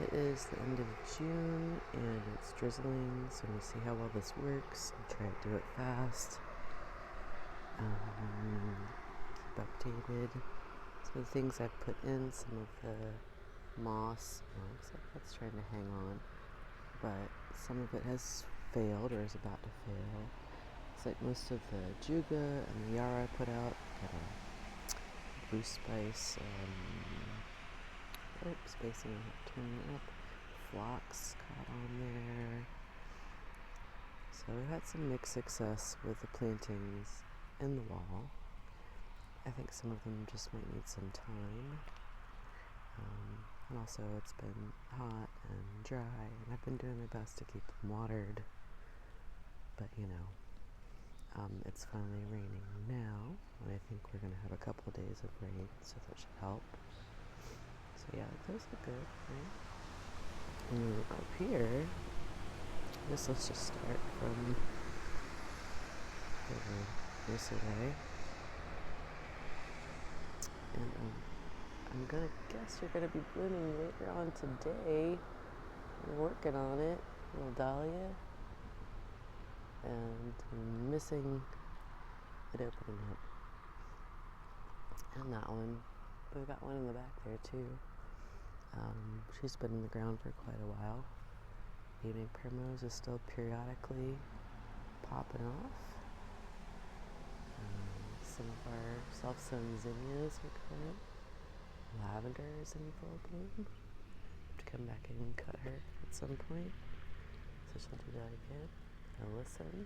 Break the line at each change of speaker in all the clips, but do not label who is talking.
It is the end of June and it's drizzling, so I'm going to see how well this works. I'll try to do it fast. Keep updated. Some of the things I've put in, some of the moss, looks like that's trying to hang on, but some of it has failed or is about to fail. It's like most of the juga and the yarrow I put out, got a blue spice, spacing on it, turning up, phlox caught on there. So we've had some mixed success with the plantings in the wall. I think some of them just might need some time. And also it's been hot and dry, and I've been doing my best to keep them watered. But it's finally raining now, and I think we're going to have a couple of days of rain, so that should help. So yeah, those look good, right? And we look up here. Let's just start from this way. And I'm gonna guess you're gonna be blooming later on today. We're working on it, little dahlia. And I'm missing it opening up. And that one. We've got one in the back there too. She's been in the ground for quite a while. Evening primrose is still periodically popping off. Some of our self-sown zinnias are coming. Lavender is in full bloom. I have to come back in and cut her at some point, so she'll do that again. Alyssum,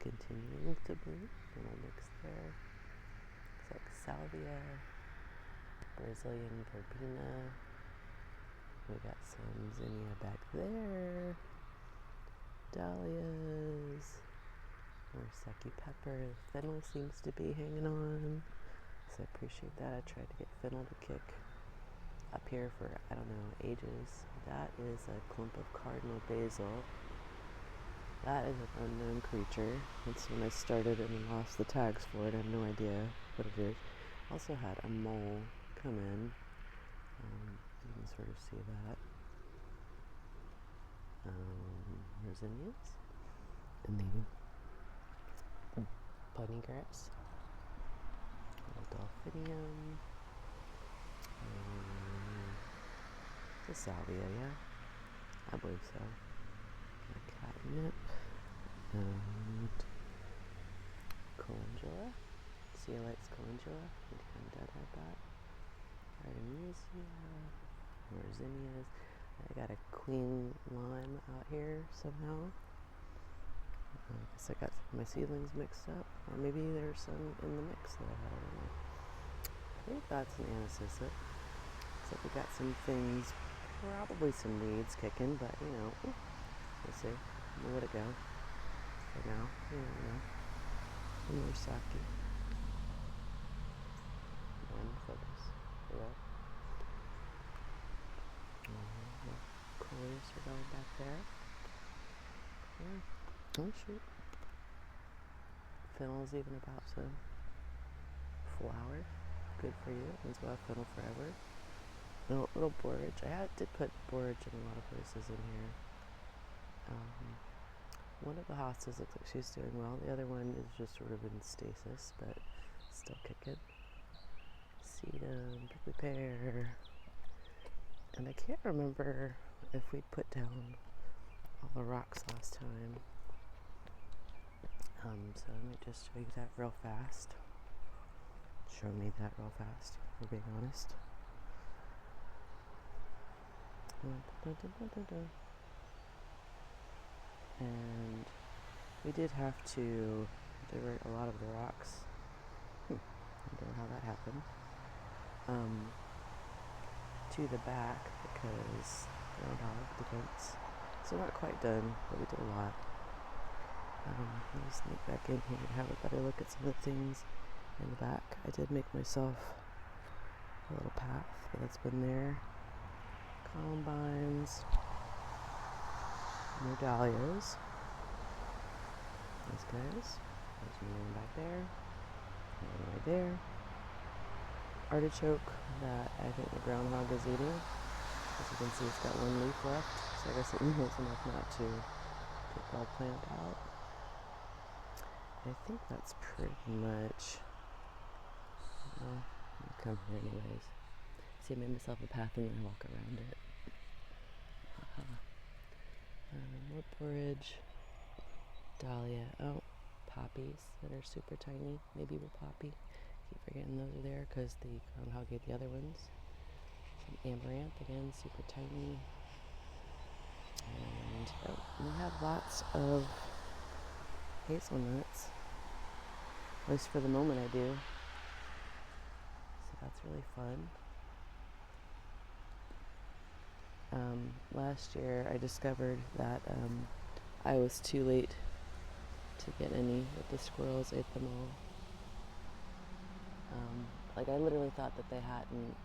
continuing to bloom. Little mix there. Looks like salvia, Brazilian verbena. We got some zinnia back there. Dahlias. More sucky pepper. Fennel seems to be hanging on, so I appreciate that. I tried to get fennel to kick up here for, I don't know, ages. That is a clump of cardinal basil. That is an unknown creature. That's when I started and lost the tags for it. I have no idea what it is. Also had a mole come in. You can sort of see that. Zinnias. And the bunny grass. Delphinium. The salvia, yeah? I believe so. Catnip. And calendula. Ceolites calendula. I'm dead at that. Artemisia. More zinnias. I got a queen lime out here somehow. I guess I got my seedlings mixed up, or maybe there's some in the mix that I don't know. I think that's an anisacid. So we got some things, probably some weeds kicking, but we'll see. We'll let it go for now. Some more sake. One focus. Hello. Colors are going back there. Yeah. Oh shoot. Fennel's even about to flower. Good for you. Means we'll have fennel forever. Little borage. I did put borage in a lot of places in here. One of the hostas looks like she's doing well. The other one is just sort of in stasis, but still kicking. Sedum, prickly pear. And I can't remember if we put down all the rocks last time. So let me just show you that real fast. Show me that real fast, if we're being honest. And we did have to divert a lot of the rocks. I don't know how that happened. To the back because groundhog defense. So not quite done, but we did a lot. Let me sneak back in here and have a better look at some of the things in the back. I did make myself a little path, but that's been there. Columbines. More dahlias. Those guys. There's one back there. One right there. artichoke that I think the groundhog is eating. As you can see, it's got one leaf left, so I guess it knows enough not to take the whole plant out. I think that's pretty much. Well, I'll come here anyways. See, I made myself a path and then I walk around it. More porridge. Dahlia. Oh, poppies that are super tiny. Maybe we'll poppy. Keep forgetting those are there because the groundhog ate the other ones. Some amaranth, again, super tiny. And we have lots of hazelnuts. At least for the moment I do. So that's really fun. Last year I discovered that I was too late to get any, that the squirrels ate them all. Like I literally thought that they hadn't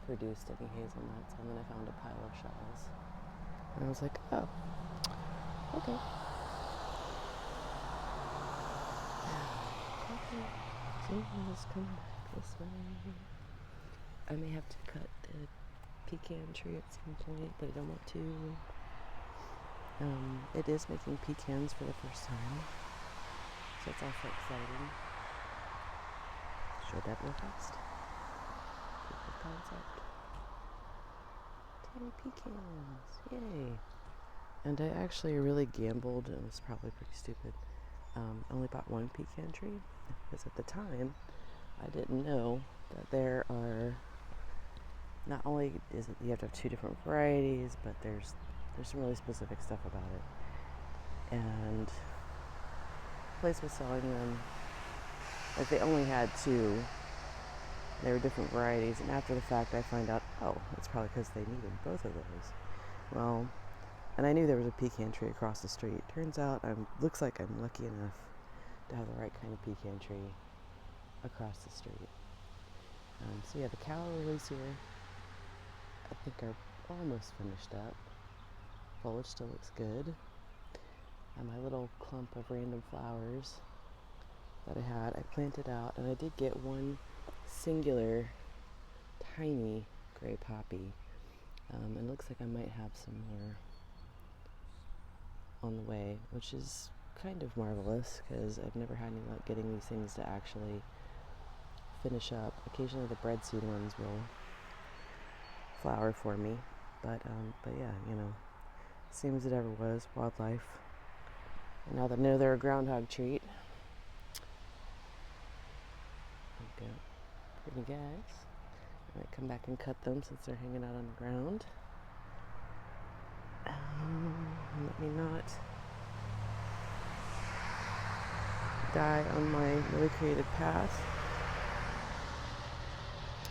produced any hazelnuts, and then I found a pile of shells. And I was like, oh, okay. So let's come back this way. I may have to cut the pecan tree at some point, but I don't want to. It is making pecans for the first time, so it's also exciting. Show that real fast. Proof of concept. Tiny pecans, yay! And I actually really gambled, and it was probably pretty stupid. I only bought one pecan tree, because at the time, I didn't know that there are, not only is it, you have to have two different varieties, but there's some really specific stuff about it. And the place was selling them, like they only had two. They were different varieties, and after the fact I find out, oh, it's probably because they needed both of those. Well, and I knew there was a pecan tree across the street. Turns out looks like I'm lucky enough to have the right kind of pecan tree across the street. So yeah, the calla lilies here I think are almost finished up. Foliage still looks good. And my little clump of random flowers that I planted out, and I did get one singular tiny gray poppy. It looks like I might have some more on the way, which is kind of marvelous because I've never had any luck getting these things to actually finish up. Occasionally the breadseed ones will flower for me, but yeah, same as it ever was, wildlife. And now that I know they're a groundhog treat, there we go. Pretty guys. I might come back and cut them since they're hanging out on the ground. Let me not die on my really creative path.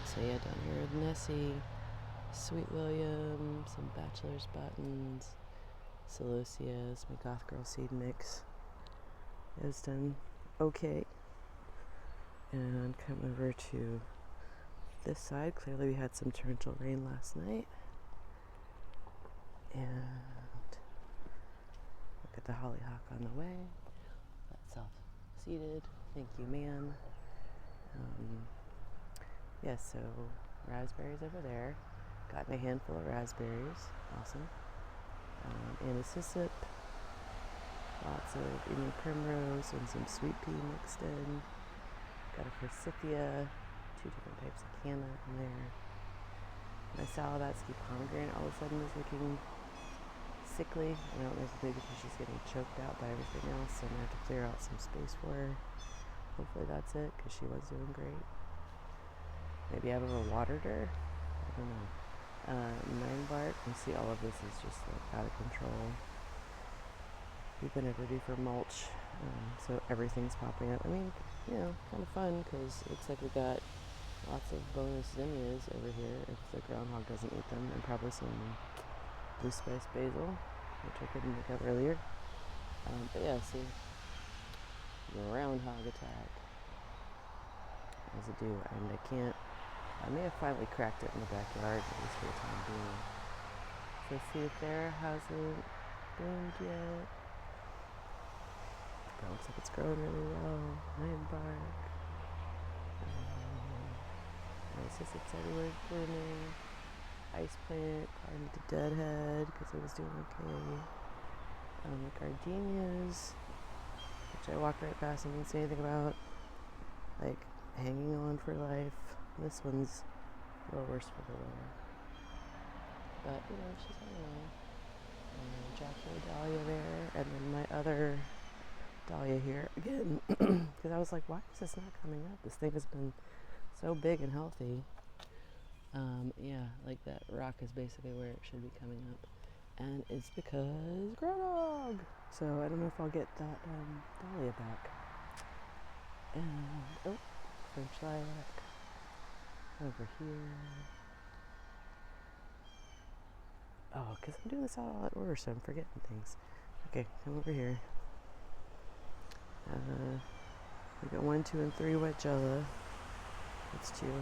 So yeah, down here with Nessie, Sweet William, some bachelor's buttons, celosias, my Goth Grrl seed mix is done okay. And come over to this side. Clearly we had some torrential rain last night. And look at the hollyhock on the way. That's self-seeded. Thank you, ma'am. Yeah, so raspberries over there. Got me a handful of raspberries. Awesome. Anisisip. Lots of Indian primrose and some sweet pea mixed in. Got a forsythia. 2 different types of canna in there. My Salabatsky pomegranate all of a sudden is looking sickly. I don't know if maybe because she's getting choked out by everything else, so I'm going to have to clear out some space for her. Hopefully that's it, because she was doing great. Maybe I've overwatered her? I don't know. Nine bark, you see all of this is just like out of control. We've been overdue for mulch, so everything's popping up. I mean, kind of fun, because it looks like we got lots of bonus zinnias over here if the groundhog doesn't eat them, and probably some blue spice basil, which I couldn't make out earlier. But yeah, see, groundhog attack, as I do, and I may have finally cracked it in the backyard, at least for the time being. So see if there hasn't bloomed yet. But it looks like it's growing really well. Nine bark. narcissus everywhere blooming. Ice plant, probably need to deadhead because it was doing okay. The gardenias, which I walked right past and didn't say anything about, like hanging on for life. This one's a little worse for the wear, but you know, she's hanging on. Jackal dahlia there, and then my other dahlia here again, because I was like, why is this not coming up? This thing has been so big and healthy. Yeah, like that rock is basically where it should be coming up, and it's because Grrl. So I don't know if I'll get that dahlia back. And oh, French lilac over here. Oh, because I'm doing this all at order, so I'm forgetting things. Okay, come over here. We got 1, 2, and 3 wet jella. That's 2. You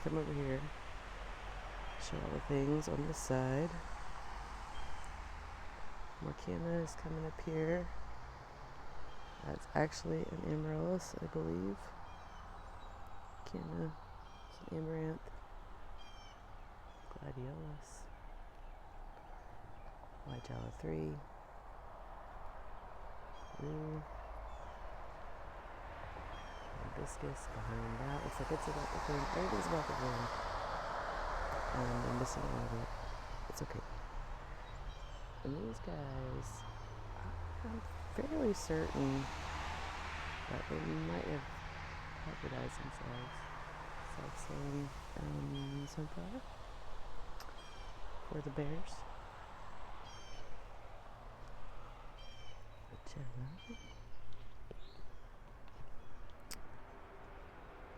come over here. Show all the things on this side. Morcana is coming up here. That's actually an amaryllis, I believe. Morcana, some amaranth, gladiolus, white jella 3. Ooh. Hibiscus behind that. Looks like it's about to bloom. Everything's about to bloom. I'm missing all of it. It's okay. And these guys, I'm fairly certain that they might have hybridized themselves. Self-same sunflower for the bears. Magella.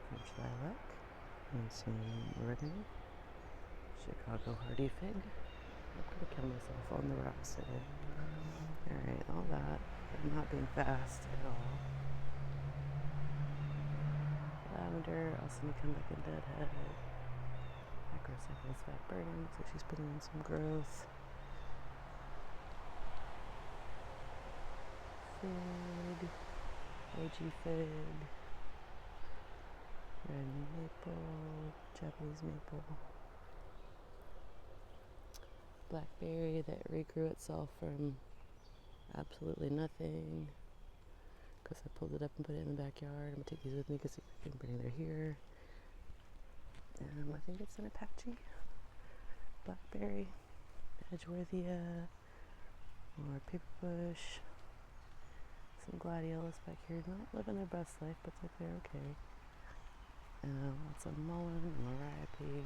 French lilac. And some oregano. Chicago hardy fig. I'm gonna kill myself on the rocks today. Alright, all that. I'm not being fast at all. Lavender, also need to come back in deadhead. Microcycles fat burning, so she's putting in some growth. Fig, OG fig, red maple, Japanese maple. Blackberry that regrew itself from absolutely nothing because I pulled it up and put it in the backyard. I'm going to take these with me because I can bring it here. I think it's an Apache. Blackberry, Edgeworthia, more paper bush, some gladiolus back here. Not living their best life, but it's like they're okay. Lots of mullein, liripe.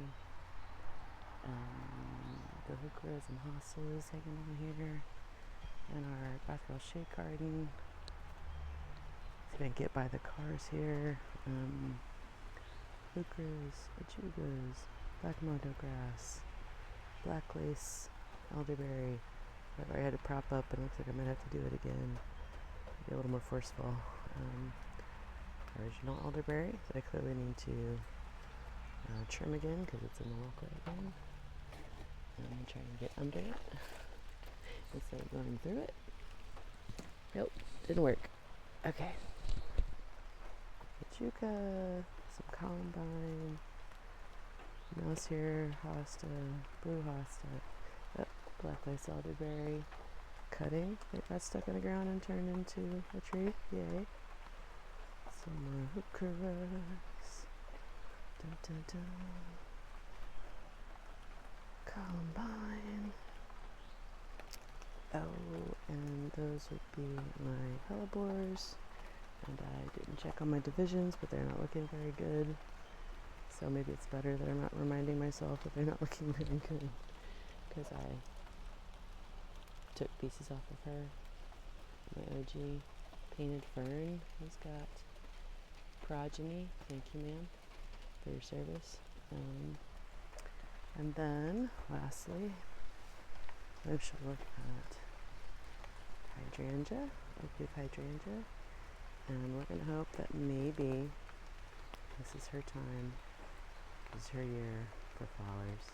The hookeras and hostas hanging on here, and our basketball shade garden. See if I can get by the cars here. Hookeras, ajugas, black mondo grass, black lace, elderberry. I had to prop up, and it looks like I might have to do it again. Be a little more forceful. Original elderberry that I clearly need to trim again because it's in the walkway again. I'm trying to get under it instead of going through it. Nope, didn't work. Okay. Juca, some columbine, mouse here, hosta, blue hosta, black lace elderberry, cutting. It got stuck in the ground and turned into a tree. Yay. Some more hookeras. Dun, dun, dun. Columbine. Oh, and those would be my hellebores. And I didn't check on my divisions, but they're not looking very good. So maybe it's better that I'm not reminding myself that they're not looking very good. Because I took pieces off of her. My OG painted fern has got progeny. Thank you, ma'am, for your service. And then, lastly, I should look at hydrangea, oak hydrangea, and we're going to hope that maybe this is her time, this is her year for flowers.